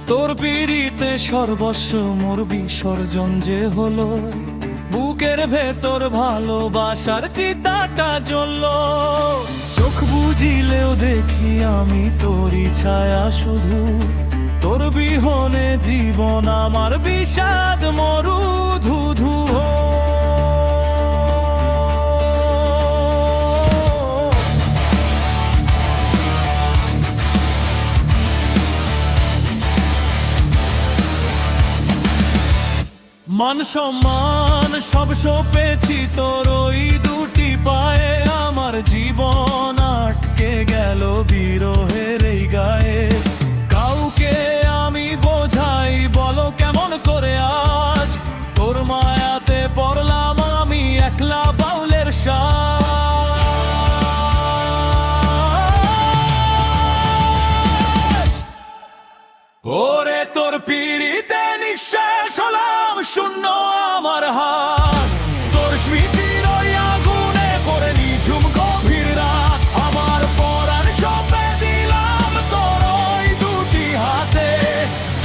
তোর পিড়িতে সর্বস্ব মোর বিসর্জন যে হলো, বুকের ভেতর ভালোবাসার চিতাটা জ্বললো। চোখ বুঝিলেও দেখি আমি তোরই ছায়া শুধু, তোর বিহনে জীবন আমার বিষাদ মরু ধুধু। মান সম্মান সব সপেছি তোর ওই দুটি পায়ে, আমার জীবন আটকে গেল বিরহের এই গায়ে। কাউকে আমি বোঝাই বলো কেমন করে আজ, তোর মায়াতে পড়লাম আমি একলা বাউলের সাজ। ওরে তোর পিড়িতে নিঃশ্বাস হলাম শূন্য আমার হাত, তোর স্মৃতির ওই আগুনে পড়ে নিঝুম গভীর রাত। আমার পরাণ সঁপে দিলাম তোর ওই দুটি হাতে,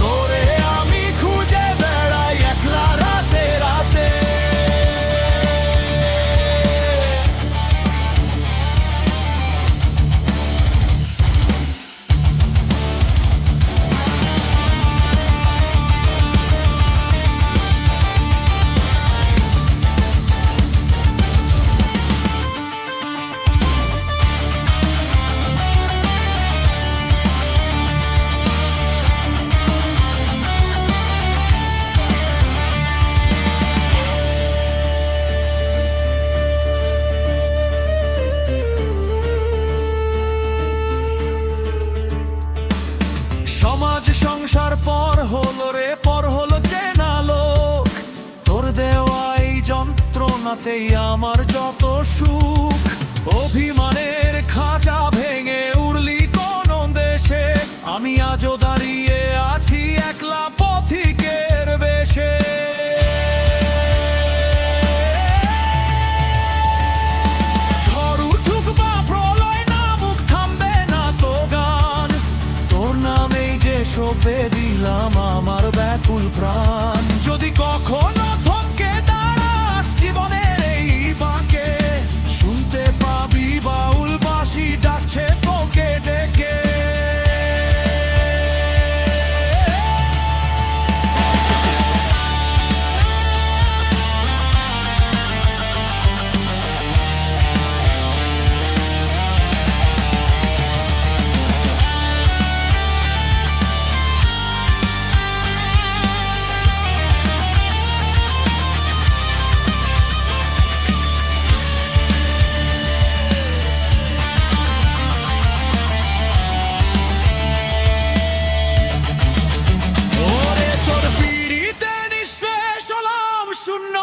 তোরে আমি খুঁজে বেড়াই একলা রাতে রাতে। সমাজ সংসার পর হলো রে, পর হলো চেনা লোক, তোর দেওয়াই যন্ত্রণাতেই আমার যত সুখ। অভিমানের খাঁচা ভেঙে উড়লি কোন দেশে, আমি আজও দাঁড়িয়ে আছি একলা পথিকের বেশে। ঝড় উঠুক বা প্রলয় নামুক থামবে না তো গান, তোর নামেই যে সঁপে দিলাম আমার ব্যাকুল প্রাণ। যদি কখনো থমকে দাঁড়াস জীবনের এই বাঁকে, শুনতে পাবি বাউল বাঁশি ডাকছে তোকে ডেকে। শূন্য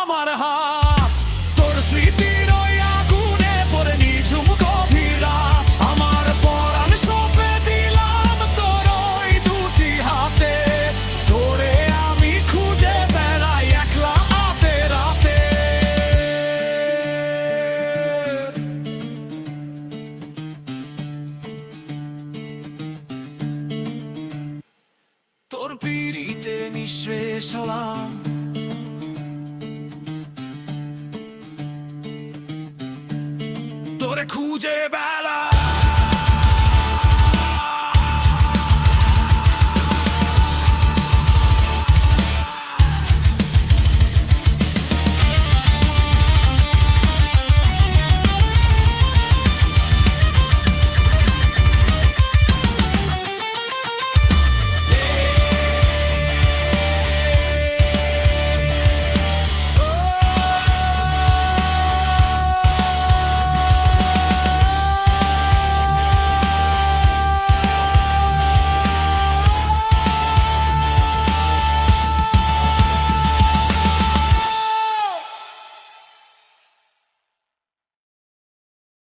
আমার হাত, তোর স্মৃতির ওই আগুনে পড়ে নিঝুম গভীর রাত। আমার পরাণ সঁপে দিলাম তোর ওই দুটি হাতে, তোরে আমি খুঁজে বেড়াই একলা রাতে রাতে। তোর পিড়িতে নিঃশেষ হলাম, তোরে খুঁজে বেড়াই